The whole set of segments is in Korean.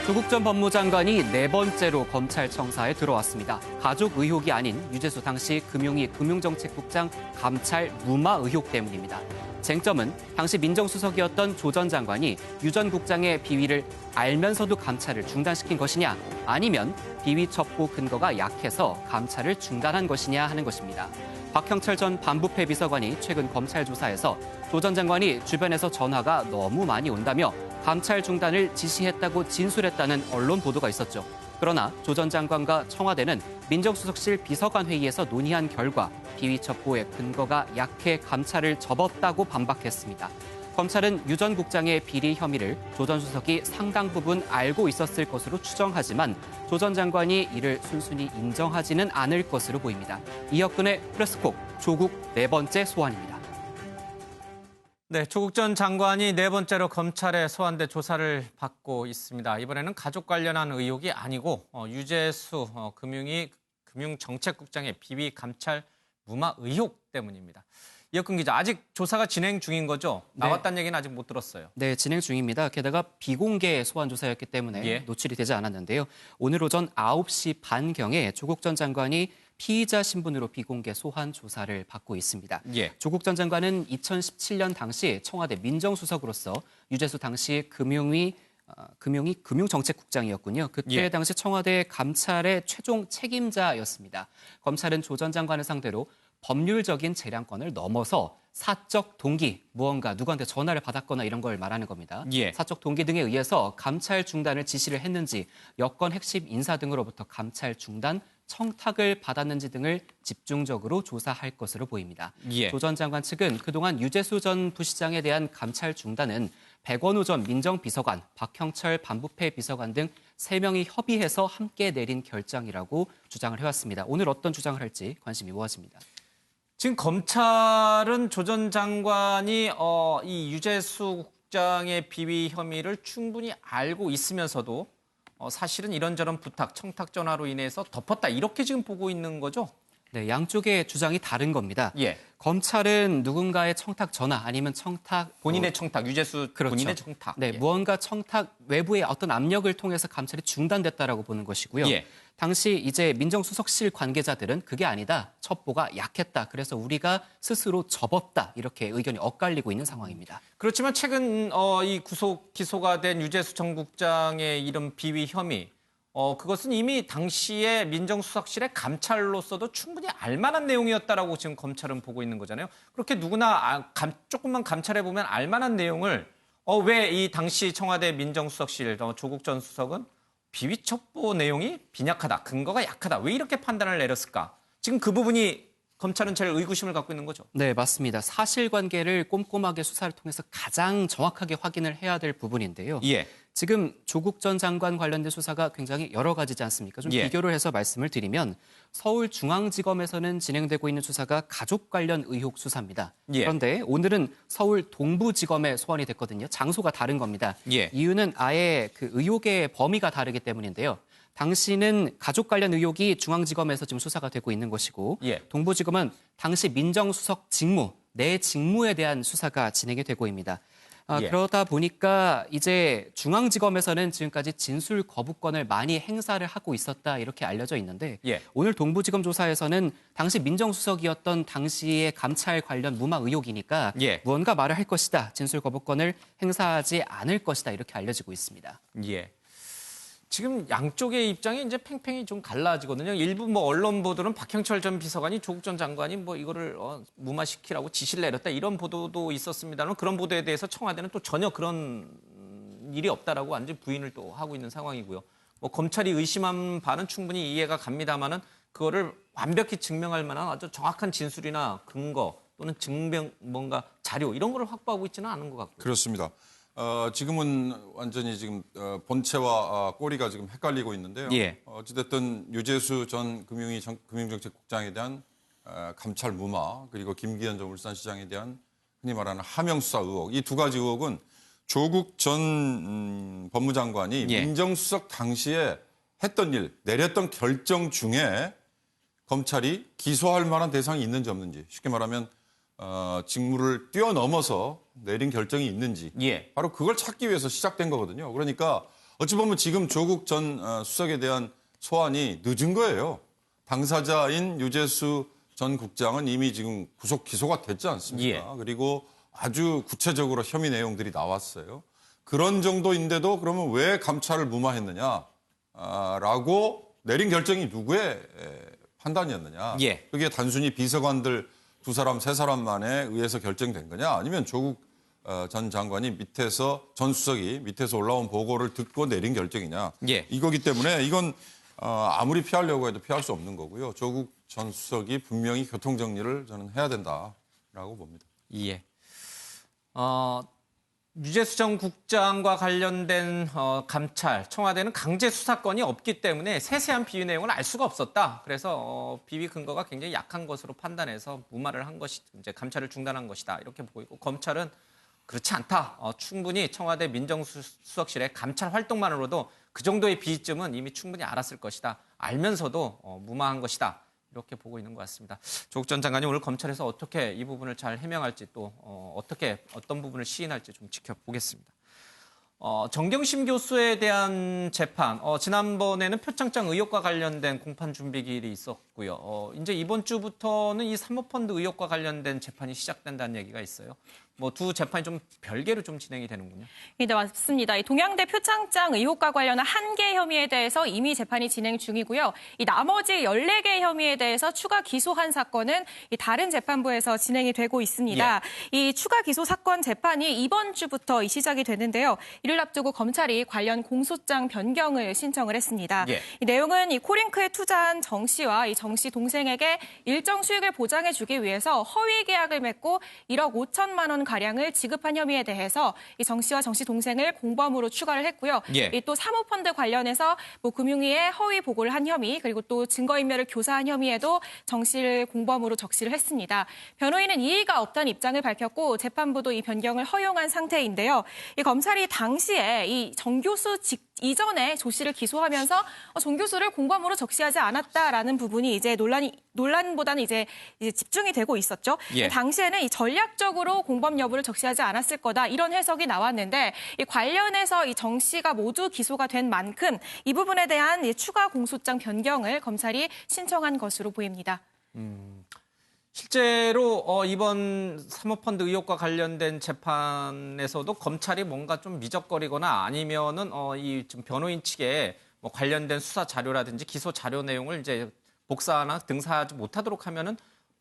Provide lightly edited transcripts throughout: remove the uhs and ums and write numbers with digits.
조국 전 법무장관이 네 번째로 검찰청사에 들어왔습니다. 가족 의혹이 아닌 유재수 당시 금융위 금융정책국장 감찰 무마 의혹 때문입니다. 쟁점은 당시 민정수석이었던 조 전 장관이 유 전 국장의 비위를 알면서도 감찰을 중단시킨 것이냐, 아니면 비위 첩보 근거가 약해서 감찰을 중단한 것이냐 하는 것입니다. 박형철 전 반부패 비서관이 최근 검찰 조사에서 조 전 장관이 주변에서 전화가 너무 많이 온다며 감찰 중단을 지시했다고 진술했다는 언론 보도가 있었죠. 그러나 조 전 장관과 청와대는 민정수석실 비서관 회의에서 논의한 결과 비위 첩보의 근거가 약해 감찰을 접었다고 반박했습니다. 검찰은 유 전 국장의 비리 혐의를 조 전 수석이 상당 부분 알고 있었을 것으로 추정하지만 조 전 장관이 이를 순순히 인정하지는 않을 것으로 보입니다. 이혁근의 프레스콕, 조국 네 번째 소환입니다. 네, 조국 전 장관이 네 번째로 검찰에 소환돼 조사를 받고 있습니다. 이번에는 가족 관련한 의혹이 아니고 유재수 금융위 금융정책국장의 비위 감찰 무마 의혹 때문입니다. 이혁근 기자, 아직 조사가 진행 중인 거죠? 나왔다는 얘기는 아직 못 들었어요. 네, 진행 중입니다. 게다가 비공개 소환 조사였기 때문에 노출이 되지 않았는데요. 오늘 오전 9시 반경에 조국 전 장관이 피의자 신분으로 비공개 소환 조사를 받고 있습니다. 조국 전 장관은 2017년 당시 청와대 민정수석으로서 유재수 당시 금융위 금융정책국장이었군요. 그때 당시 청와대 감찰의 최종 책임자였습니다. 검찰은 조 전 장관을 상대로 법률적인 재량권을 넘어서 사적 동기, 무언가 누구한테 전화를 받았거나 이런 걸 말하는 겁니다. 사적 동기 등에 의해서 감찰 중단을 지시를 했는지, 여권 핵심 인사 등으로부터 감찰 중단, 청탁을 받았는지 등을 집중적으로 조사할 것으로 보입니다. 조 전 장관 측은 그동안 유재수 전 부시장에 대한 감찰 중단은 백원우 전 민정비서관, 박형철 반부패 비서관 등 3명이 협의해서 함께 내린 결정이라고 주장을 해왔습니다. 오늘 어떤 주장을 할지 관심이 모아집니다. 지금 검찰은 조 전 장관이 이 유재수 국장의 비위 혐의를 충분히 알고 있으면서도 사실은 이런저런 부탁, 청탁 전화로 인해서 덮었다, 이렇게 지금 보고 있는 거죠? 네, 양쪽의 주장이 다른 겁니다. 검찰은 누군가의 청탁 전화 아니면 청탁 본인의 청탁, 유재수 그렇죠. 본인의 청탁. 네, 무언가 청탁 외부의 어떤 압력을 통해서 감찰이 중단됐다라고 보는 것이고요. 당시 이제 민정수석실 관계자들은 그게 아니다, 첩보가 약했다, 그래서 우리가 스스로 접었다, 이렇게 의견이 엇갈리고 있는 상황입니다. 그렇지만 최근 이 기소가 된 유재수 전 국장의 이런 비위 혐의, 그것은 이미 당시에 민정수석실의 감찰로서도 충분히 알만한 내용이었다라고 지금 검찰은 보고 있는 거잖아요. 그렇게 누구나 조금만 감찰해보면 알만한 내용을 왜 이 당시 청와대 민정수석실 조국 전 수석은 비위 첩보 내용이 빈약하다, 근거가 약하다, 왜 이렇게 판단을 내렸을까? 지금 그 부분이 검찰은 제일 의구심을 갖고 있는 거죠. 네, 맞습니다. 사실관계를 꼼꼼하게 수사를 통해서 가장 정확하게 확인을 해야 될 부분인데요. 지금 조국 전 장관 관련된 수사가 굉장히 여러 가지지 않습니까? 좀 비교를 해서 말씀을 드리면 서울중앙지검에서는 진행되고 있는 수사가 가족 관련 의혹 수사입니다. 그런데 오늘은 서울 동부지검에 소환이 됐거든요. 장소가 다른 겁니다. 이유는 아예 그 의혹의 범위가 다르기 때문인데요. 당시는 가족 관련 의혹이 중앙지검에서 지금 수사가 되고 있는 것이고 동부지검은 당시 민정수석 직무, 내 직무에 대한 수사가 진행이 되고 있습니다. 그러다 보니까 이제 중앙지검에서는 지금까지 진술 거부권을 많이 행사를 하고 있었다, 이렇게 알려져 있는데 오늘 동부지검 조사에서는 당시 민정수석이었던 당시의 감찰 관련 무마 의혹이니까 무언가 말을 할 것이다, 진술 거부권을 행사하지 않을 것이다, 이렇게 알려지고 있습니다. 지금 양쪽의 입장이 이제 팽팽히 좀 갈라지거든요. 일부 언론 보도는 박형철 전 비서관이 조국 전 장관이 이거를 무마시키라고 지시를 내렸다, 이런 보도도 있었습니다만, 그런 보도에 대해서 청와대는 또 전혀 그런 일이 없다라고 완전 부인을 또 하고 있는 상황이고요. 검찰이 의심한 바는 충분히 이해가 갑니다만은 그거를 완벽히 증명할 만한 아주 정확한 진술이나 근거 또는 증명 뭔가 자료 이런 걸 확보하고 있지는 않은 것 같고요. 그렇습니다. 지금은 완전히 지금 본체와 꼬리가 지금 헷갈리고 있는데요. 어찌됐든 유재수 전 금융위 금융정책국장에 대한 감찰 무마, 그리고 김기현 전 울산시장에 대한 흔히 말하는 하명수사 의혹, 이 두 가지 의혹은 조국 전 법무장관이 민정수석 당시에 했던 일, 내렸던 결정 중에 검찰이 기소할 만한 대상이 있는지 없는지, 쉽게 말하면 직무를 뛰어넘어서 내린 결정이 있는지 바로 그걸 찾기 위해서 시작된 거거든요. 그러니까 어찌 보면 지금 조국 전 수석에 대한 소환이 늦은 거예요. 당사자인 유재수 전 국장은 이미 지금 구속 기소가 됐지 않습니까? 그리고 아주 구체적으로 혐의 내용들이 나왔어요. 그런 정도인데도 그러면 왜 감찰을 무마했느냐? 라고 내린 결정이 누구의 판단이었느냐? 그게 단순히 비서관들 두 사람, 세 사람만에 의해서 결정된 거냐? 아니면 조국 전 장관이 밑에서 전 수석이 밑에서 올라온 보고를 듣고 내린 결정이냐? 이거기 때문에 이건 아무리 피하려고 해도 피할 수 없는 거고요. 조국 전 수석이 분명히 교통 정리를 저는 해야 된다라고 봅니다. 유재수 전 국장과 관련된 감찰, 청와대는 강제 수사권이 없기 때문에 세세한 비위 내용을 알 수가 없었다. 그래서 비위 근거가 굉장히 약한 것으로 판단해서 무마를 한 것이 이제 감찰을 중단한 것이다. 이렇게 보고 있고 검찰은 그렇지 않다. 충분히 청와대 민정수석실의 감찰 활동만으로도 그 정도의 비위쯤은 이미 충분히 알았을 것이다. 알면서도 무마한 것이다. 이렇게 보고 있는 것 같습니다. 조국 전 장관이 오늘 검찰에서 어떻게 이 부분을 잘 해명할지 또 어떤 부분을 시인할지 좀 지켜보겠습니다. 정경심 교수에 대한 재판, 지난번에는 표창장 의혹과 관련된 공판 준비 기일이 있었고요. 이제 이번 주부터는 이 사모펀드 의혹과 관련된 재판이 시작된다는 얘기가 있어요. 두 재판이 좀 별개로 좀 진행이 되는군요. 네, 맞습니다. 이 동양대 표창장 의혹과 관련한 1개 혐의에 대해서 이미 재판이 진행 중이고요. 이 나머지 14개 혐의에 대해서 추가 기소한 사건은 이 다른 재판부에서 진행이 되고 있습니다. 이 추가 기소 사건 재판이 이번 주부터 시작이 되는데요. 이를 앞두고 검찰이 관련 공소장 변경을 신청을 했습니다. 이 내용은 이 코링크에 투자한 정 씨와 이 정 씨 동생에게 일정 수익을 보장해 주기 위해서 허위 계약을 맺고 1억 5천만 원 가량을 지급한 혐의에 대해서 이 정 씨와 정 씨 동생을 공범으로 추가를 했고요. 이 또 사모펀드 관련해서 금융위에 허위 보고를 한 혐의 그리고 또 증거인멸을 교사한 혐의에도 정 씨를 공범으로 적시를 했습니다. 변호인은 이의가 없다는 입장을 밝혔고 재판부도 이 변경을 허용한 상태인데요. 이 검찰이 당시에 이 정 교수 이전에 조 씨를 기소하면서 정 교수를 공범으로 적시하지 않았다라는 부분이 이제 논란보다는 이제 집중이 되고 있었죠. 당시에는 이 전략적으로 공범 여부를 적시하지 않았을 거다 이런 해석이 나왔는데 이 관련해서 이 정 씨가 모두 기소가 된 만큼 이 부분에 대한 이 추가 공소장 변경을 검찰이 신청한 것으로 보입니다. 실제로 이번 사모펀드 의혹과 관련된 재판에서도 검찰이 뭔가 좀 미적거리거나 아니면은 이 좀 변호인 측에 관련된 수사 자료라든지 기소 자료 내용을 이제 복사나 등사하지 못하도록 하면은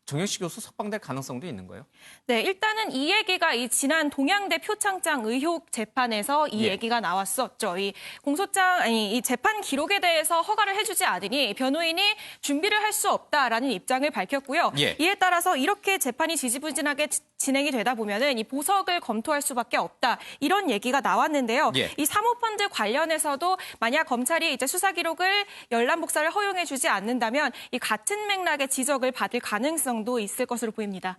정경심 교수 석방될 가능성도 있는 거예요? 네, 일단은 이 얘기가 이 지난 동양대 표창장 의혹 재판에서 이 얘기가 나왔었죠. 이 이 재판 기록에 대해서 허가를 해주지 않으니 변호인이 준비를 할 수 없다라는 입장을 밝혔고요. 이에 따라서 이렇게 재판이 지지부진하게 진행이 되다 보면은 이 보석을 검토할 수밖에 없다 이런 얘기가 나왔는데요. 이 사모펀드 관련해서도 만약 검찰이 이제 수사 기록을 열람 복사를 허용해주지 않는다면 이 같은 맥락의 지적을 받을 가능성도 있을 것으로 보입니다.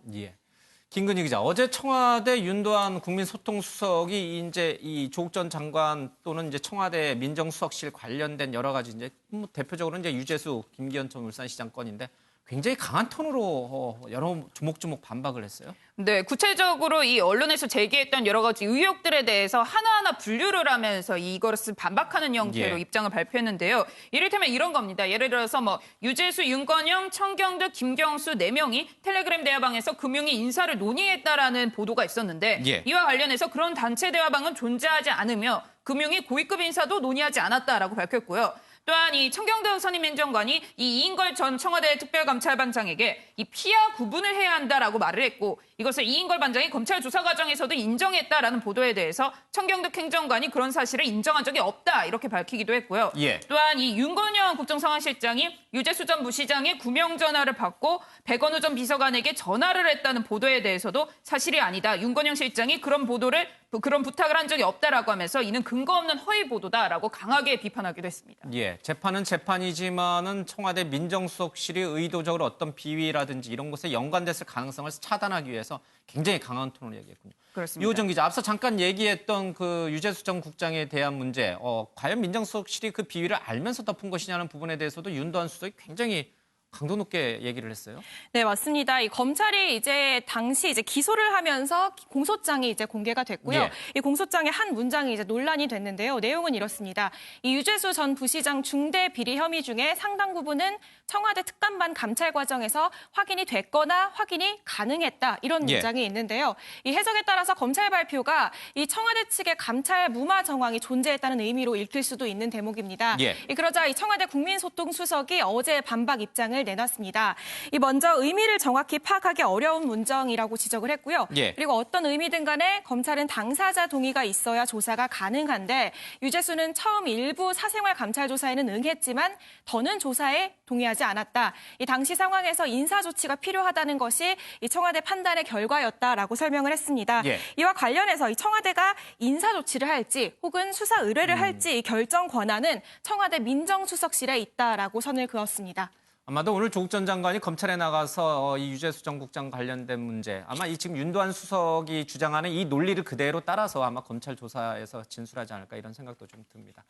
김근희 기자, 어제 청와대 윤도한 국민소통수석이 이제 이 조국 전 장관 또는 이제 청와대 민정수석실 관련된 여러 가지 이제 대표적으로 이제 유재수, 김기현 전 울산시장 건인데 굉장히 강한 톤으로 여러 조목조목 반박을 했어요. 네, 구체적으로 이 언론에서 제기했던 여러 가지 의혹들에 대해서 하나하나 분류를 하면서 이것을 반박하는 형태로 입장을 발표했는데요. 이를테면 이런 겁니다. 예를 들어서 유재수, 윤건영, 청경득, 김경수 4명이 텔레그램 대화방에서 금융위 인사를 논의했다라는 보도가 있었는데 이와 관련해서 그런 단체 대화방은 존재하지 않으며 금융위 고위급 인사도 논의하지 않았다라고 밝혔고요. 또한 이 청경득 선임 행정관이 이 이인걸 전 청와대 특별감찰반장에게 이 피하 구분을 해야 한다라고 말을 했고 이것을 이인걸 반장이 검찰 조사 과정에서도 인정했다라는 보도에 대해서 청경득 행정관이 그런 사실을 인정한 적이 없다 이렇게 밝히기도 했고요. 또한 이 윤건영 국정상황실장이 유재수 전 부시장의 구명 전화를 받고 백원우 전 비서관에게 전화를 했다는 보도에 대해서도 사실이 아니다. 윤건영 실장이 그런 부탁을 한 적이 없다라고 하면서 이는 근거 없는 허위 보도다라고 강하게 비판하기도 했습니다. 재판은 재판이지만은 청와대 민정수석실이 의도적으로 어떤 비위라든지 이런 것에 연관됐을 가능성을 차단하기 위해서 굉장히 강한 톤으로 얘기했군요. 그렇습니다. 이호정 기자, 앞서 잠깐 얘기했던 그 유재수 전 국장에 대한 문제, 과연 민정수석실이 그 비위를 알면서 덮은 것이냐는 부분에 대해서도 윤도한 수석이 굉장히 강도 높게 얘기를 했어요. 네, 맞습니다. 이 검찰이 이제 당시 이제 기소를 하면서 공소장이 이제 공개가 됐고요. 예. 이 공소장의 한 문장이 이제 논란이 됐는데요. 내용은 이렇습니다. 이 유재수 전 부시장 중대 비리 혐의 중에 상당 부분은 청와대 특감반 감찰 과정에서 확인이 됐거나 확인이 가능했다. 이런 예. 문장이 있는데요. 이 해석에 따라서 검찰 발표가 이 청와대 측의 감찰 무마 정황이 존재했다는 의미로 읽힐 수도 있는 대목입니다. 예. 그러자 이 청와대 국민소통수석이 어제 반박 입장을 내놨습니다. 이 먼저 의미를 정확히 파악하기 어려운 문정이라고 지적을 했고요. 예. 그리고 어떤 의미든 간에 검찰은 당사자 동의가 있어야 조사가 가능한데 유재수는 처음 일부 사생활 감찰 조사에는 응했지만 더는 조사에 동의하지 않았다. 이 당시 상황에서 인사 조치가 필요하다는 것이 이 청와대 판단의 결과였다라고 설명을 했습니다. 예. 이와 관련해서 이 청와대가 인사 조치를 할지 혹은 수사 의뢰를 할지 이 결정 권한은 청와대 민정수석실에 있다라고 선을 그었습니다. 아마도 오늘 조국 전 장관이 검찰에 나가서 이 유재수 전 국장 관련된 문제, 아마 이 지금 윤도한 수석이 주장하는 이 논리를 그대로 따라서 아마 검찰 조사에서 진술하지 않을까 이런 생각도 좀 듭니다.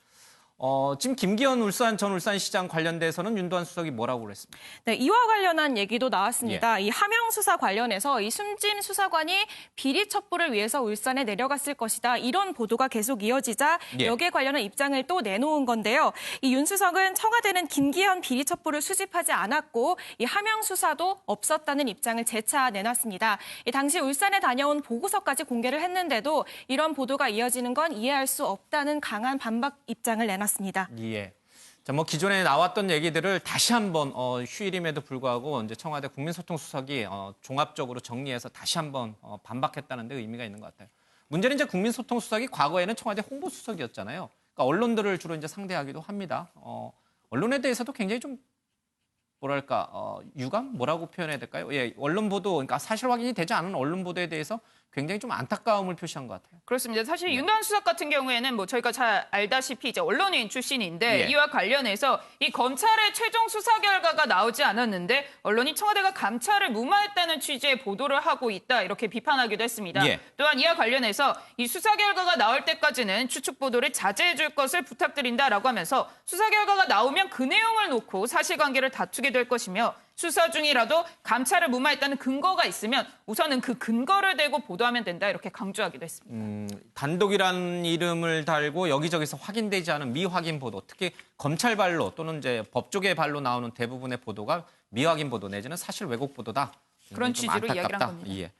지금 김기현 전 울산시장 관련돼서는 윤도한 수석이 뭐라고 그랬습니까? 네, 이와 관련한 얘기도 나왔습니다. 예. 이 하명 수사 관련해서 이 숨진 수사관이 비리 첩보를 위해서 울산에 내려갔을 것이다. 이런 보도가 계속 이어지자 예. 여기에 관련한 입장을 또 내놓은 건데요. 이 윤 수석은 청와대는 김기현 비리 첩보를 수집하지 않았고 이 하명 수사도 없었다는 입장을 재차 내놨습니다. 이 당시 울산에 다녀온 보고서까지 공개를 했는데도 이런 보도가 이어지는 건 이해할 수 없다는 강한 반박 입장을 내놨습니다. 예. 자, 뭐 기존에 나왔던 얘기들을 다시 한번 휴일임에도 불구하고 이제 청와대 국민소통수석이 종합적으로 정리해서 다시 한번 반박했다는 데 의미가 있는 것 같아요. 문제는 이제 국민소통수석이 과거에는 청와대 홍보수석이었잖아요. 그러니까 언론들을 주로 이제 상대하기도 합니다. 언론에 대해서도 굉장히 좀 뭐랄까 유감 뭐라고 표현해야 될까요? 예, 언론 보도 그러니까 사실 확인이 되지 않은 언론 보도에 대해서 굉장히 좀 안타까움을 표시한 것 같아요. 그렇습니다. 사실 윤도한 수석 같은 경우에는 뭐 저희가 잘 알다시피 이제 언론인 출신인데 예. 이와 관련해서 이 검찰의 최종 수사 결과가 나오지 않았는데 언론이 청와대가 감찰을 무마했다는 취지의 보도를 하고 있다 이렇게 비판하기도 했습니다. 예. 또한 이와 관련해서 이 수사 결과가 나올 때까지는 추측 보도를 자제해 줄 것을 부탁드린다라고 하면서 수사 결과가 나오면 그 내용을 놓고 사실관계를 다투게 될 것이며 수사 중이라도 감찰을 무마했다는 근거가 있으면 우선은 그 근거를 대고 보도하면 된다 이렇게 강조하기도 했습니다. 단독이라는 이름을 달고 여기저기서 확인되지 않은 미확인 보도, 특히 검찰 발로 또는 이제 법조계 발로 나오는 대부분의 보도가 미확인 보도 내지는 사실 왜곡 보도다. 그런 좀 취지로 이야기를 한 안타깝다. 겁니다. 예.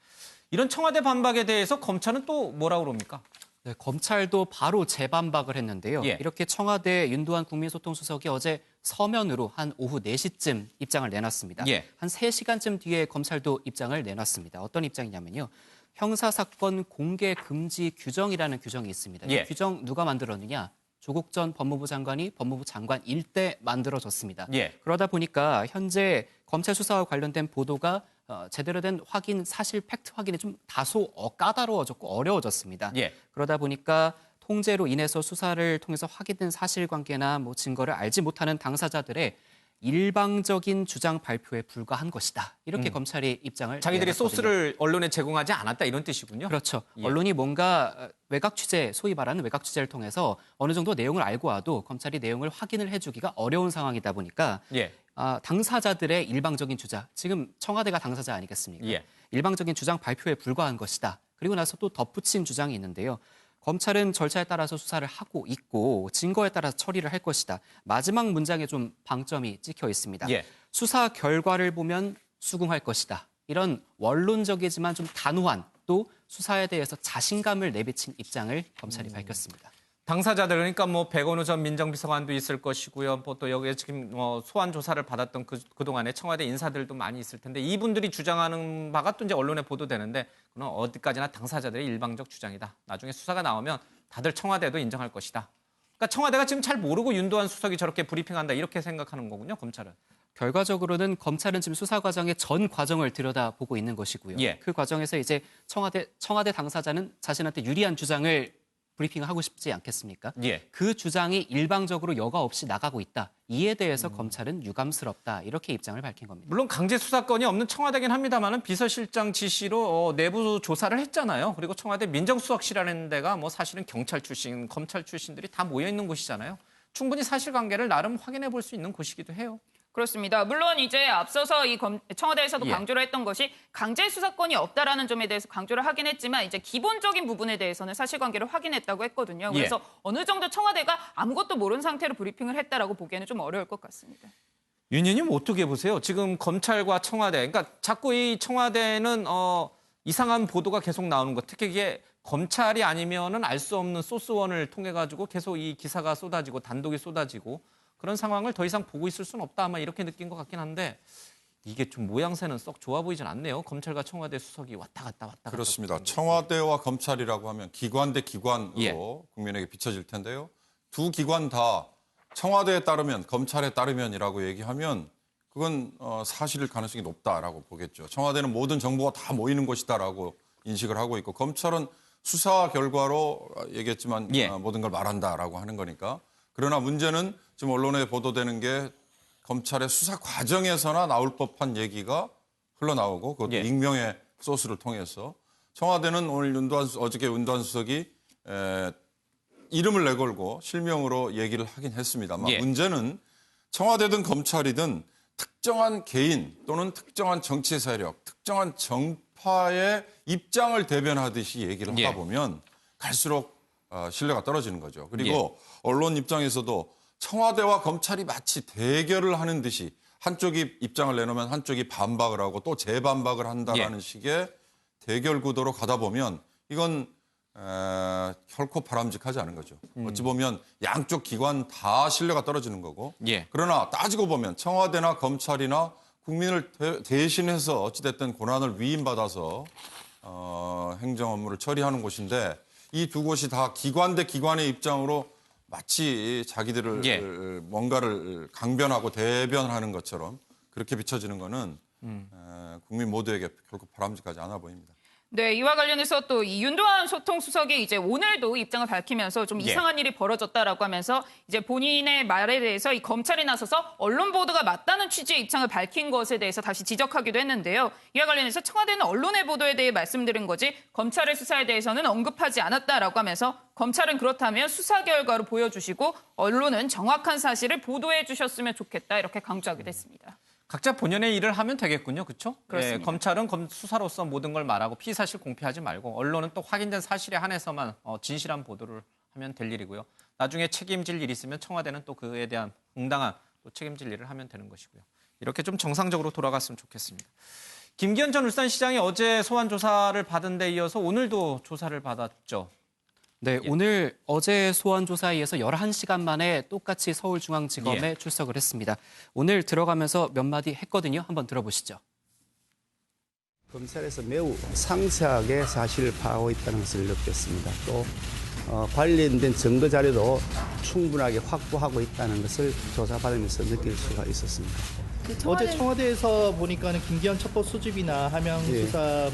이런 청와대 반박에 대해서 검찰은 또 뭐라고 그럽니까? 네, 검찰도 바로 재반박을 했는데요. 예. 이렇게 청와대 윤도한 국민소통수석이 어제 서면으로 한 오후 4시쯤 입장을 내놨습니다. 예. 한 3시간쯤 뒤에 검찰도 입장을 내놨습니다. 어떤 입장이냐면요. 형사사건 공개 금지 규정이라는 규정이 있습니다. 예. 이 규정 누가 만들었느냐? 조국 전 법무부 장관이 법무부 장관일 때 만들어졌습니다. 예. 그러다 보니까 현재 검찰 수사와 관련된 보도가 제대로 된 확인, 사실 팩트 확인이 좀 다소 까다로워졌고 어려워졌습니다. 예. 그러다 보니까 통제로 인해서 수사를 통해서 확인된 사실관계나 뭐 증거를 알지 못하는 당사자들의 일방적인 주장 발표에 불과한 것이다. 이렇게 검찰이 입장을 자기들이 내놨거든요. 소스를 언론에 제공하지 않았다 이런 뜻이군요. 그렇죠. 예. 언론이 뭔가 외곽 취재, 소위 말하는 외곽 취재를 통해서 어느 정도 내용을 알고 와도 검찰이 내용을 확인을 해주기가 어려운 상황이다 보니까 예. 당사자들의 일방적인 주장, 지금 청와대가 당사자 아니겠습니까? 예. 일방적인 주장 발표에 불과한 것이다. 그리고 나서 또 덧붙인 주장이 있는데요. 검찰은 절차에 따라서 수사를 하고 있고 증거에 따라서 처리를 할 것이다. 마지막 문장에 좀 방점이 찍혀 있습니다. 예. 수사 결과를 보면 수긍할 것이다. 이런 원론적이지만 좀 단호한 또 수사에 대해서 자신감을 내비친 입장을 검찰이 밝혔습니다. 당사자들 그러니까 뭐 백원우 전 민정비서관도 있을 것이고요. 뭐 또 여기에 지금 소환 조사를 받았던 그동안에 청와대 인사들도 많이 있을 텐데 이분들이 주장하는 바가 또 이제 언론에 보도되는데 그건 어디까지나 당사자들의 일방적 주장이다. 나중에 수사가 나오면 다들 청와대도 인정할 것이다. 그러니까 청와대가 지금 잘 모르고 윤도한 수석이 저렇게 브리핑한다 이렇게 생각하는 거군요. 검찰은. 결과적으로는 검찰은 지금 수사 과정의 전 과정을 들여다보고 있는 것이고요. 예. 그 과정에서 이제 청와대 당사자는 자신한테 유리한 주장을 브리핑하고 싶지 않겠습니까? 예. 그 주장이 일방적으로 여과 없이 나가고 있다. 이에 대해서 검찰은 유감스럽다. 이렇게 입장을 밝힌 겁니다. 물론 강제 수사권이 없는 청와대긴 합니다만은 비서실장 지시로 내부 조사를 했잖아요. 그리고 청와대 민정수석실이라는 데가 뭐 사실은 경찰 출신, 검찰 출신들이 다 모여 있는 곳이잖아요. 충분히 사실관계를 나름 확인해 볼 수 있는 곳이기도 해요. 그렇습니다. 물론 이제 앞서서 청와대에서도 예. 강조를 했던 것이 강제 수사권이 없다라는 점에 대해서 강조를 하긴 했지만 이제 기본적인 부분에 대해서는 사실관계를 확인했다고 했거든요. 그래서 어느 정도 청와대가 아무것도 모르는 상태로 브리핑을 했다라고 보기에는 좀 어려울 것 같습니다. 윤 의원님 어떻게 보세요? 지금 검찰과 청와대, 그러니까 자꾸 이 청와대는 이상한 보도가 계속 나오는 것, 특히 이게 검찰이 아니면은 알 수 없는 소스원을 통해 가지고 계속 이 기사가 쏟아지고 단독이 쏟아지고 그런 상황을 더 이상 보고 있을 수는 없다 아마 이렇게 느낀 것 같긴 한데 이게 좀 모양새는 썩 좋아 보이진 않네요. 검찰과 청와대 수석이 왔다 갔다. 그렇습니다. 청와대와 검찰이라고 하면 기관 대 기관으로 국민에게 비춰질 텐데요. 두 기관 다 청와대에 따르면 검찰에 따르면이라고 얘기하면 그건 사실일 가능성이 높다라고 보겠죠. 청와대는 모든 정보가 다 모이는 곳이다라고 인식을 하고 있고 검찰은 수사 결과로 얘기했지만 모든 걸 말한다라고 하는 거니까. 그러나 문제는 지금 언론에 보도되는 게 검찰의 수사 과정에서나 나올 법한 얘기가 흘러나오고 그것도 익명의 소스를 통해서 청와대는 오늘 어저께 윤두한 수석이 이름을 내걸고 실명으로 얘기를 하긴 했습니다만 문제는 청와대든 검찰이든 특정한 개인 또는 특정한 정치 세력, 특정한 정파의 입장을 대변하듯이 얘기를 하다 보면 갈수록 신뢰가 떨어지는 거죠. 그리고 언론 입장에서도 청와대와 검찰이 마치 대결을 하는 듯이 한쪽이 입장을 내놓으면 한쪽이 반박을 하고 또 재반박을 한다라는 식의 대결 구도로 가다 보면 이건 결코 바람직하지 않은 거죠. 어찌 보면 양쪽 기관 다 신뢰가 떨어지는 거고 그러나 따지고 보면 청와대나 검찰이나 국민을 대신해서 어찌됐든 고난을 위임받아서 행정 업무를 처리하는 곳인데 이 두 곳이 다 기관 대 기관의 입장으로 마치 자기들을 뭔가를 강변하고 대변하는 것처럼 그렇게 비춰지는 거는 국민 모두에게 결코 바람직하지 않아 보입니다. 네, 이와 관련해서 또 이 윤두한 소통수석이 이제 오늘도 입장을 밝히면서 좀 이상한 일이 벌어졌다라고 하면서 이제 본인의 말에 대해서 이 검찰이 나서서 언론 보도가 맞다는 취지의 입장을 밝힌 것에 대해서 다시 지적하기도 했는데요. 이와 관련해서 청와대는 언론의 보도에 대해 말씀드린 거지 검찰의 수사에 대해서는 언급하지 않았다라고 하면서 검찰은 그렇다면 수사 결과로 보여주시고 언론은 정확한 사실을 보도해 주셨으면 좋겠다 이렇게 강조하기도 했습니다. 각자 본연의 일을 하면 되겠군요. 그렇죠? 그렇습니다. 검찰은 수사로서 모든 걸 말하고 피의사실 공표하지 말고 언론은 또 확인된 사실에 한해서만 진실한 보도를 하면 될 일이고요. 나중에 책임질 일이 있으면 청와대는 또 그에 대한 응당한 또 책임질 일을 하면 되는 것이고요. 이렇게 좀 정상적으로 돌아갔으면 좋겠습니다. 김기현 전 울산시장이 어제 소환 조사를 받은 데 이어서 오늘도 조사를 받았죠. 네, 오늘 어제 소환 조사에 이어서 11시간 만에 똑같이 서울중앙지검에 출석을 했습니다. 오늘 들어가면서 몇 마디 했거든요. 한번 들어보시죠. 검찰에서 매우 상세하게 사실을 파악하고 있다는 것을 느꼈습니다. 또 관련된 증거 자료도 충분하게 확보하고 있다는 것을 조사받으면서 느낄 수가 있었습니다. 어제 청와대에서 보니까는 김기현 첩보 수집이나 하명 수사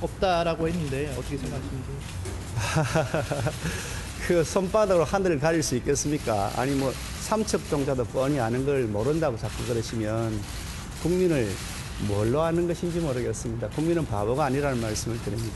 없다라고 했는데 어떻게 생각하십니까? 그 손바닥으로 하늘을 가릴 수 있겠습니까? 아니 뭐 삼척동자도 뻔히 아는 걸 모른다고 자꾸 그러시면 국민을 뭘로 아는 것인지 모르겠습니다. 국민은 바보가 아니라는 말씀을 드립니다.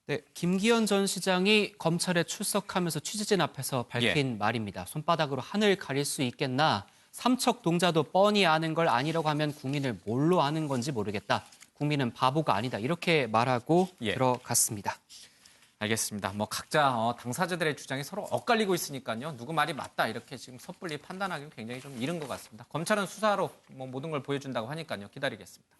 네, 김기현 전 시장이 검찰에 출석하면서 취재진 앞에서 밝힌 말입니다. 손바닥으로 하늘 가릴 수 있겠나? 삼척동자도 뻔히 아는 걸 아니라고 하면 국민을 뭘로 아는 건지 모르겠다. 국민은 바보가 아니다. 이렇게 말하고 들어갔습니다. 알겠습니다. 뭐 각자 당사자들의 주장이 서로 엇갈리고 있으니까요. 누구 말이 맞다 이렇게 지금 섣불리 판단하기는 굉장히 좀 이른 것 같습니다. 검찰은 수사로 모든 걸 보여준다고 하니까요. 기다리겠습니다.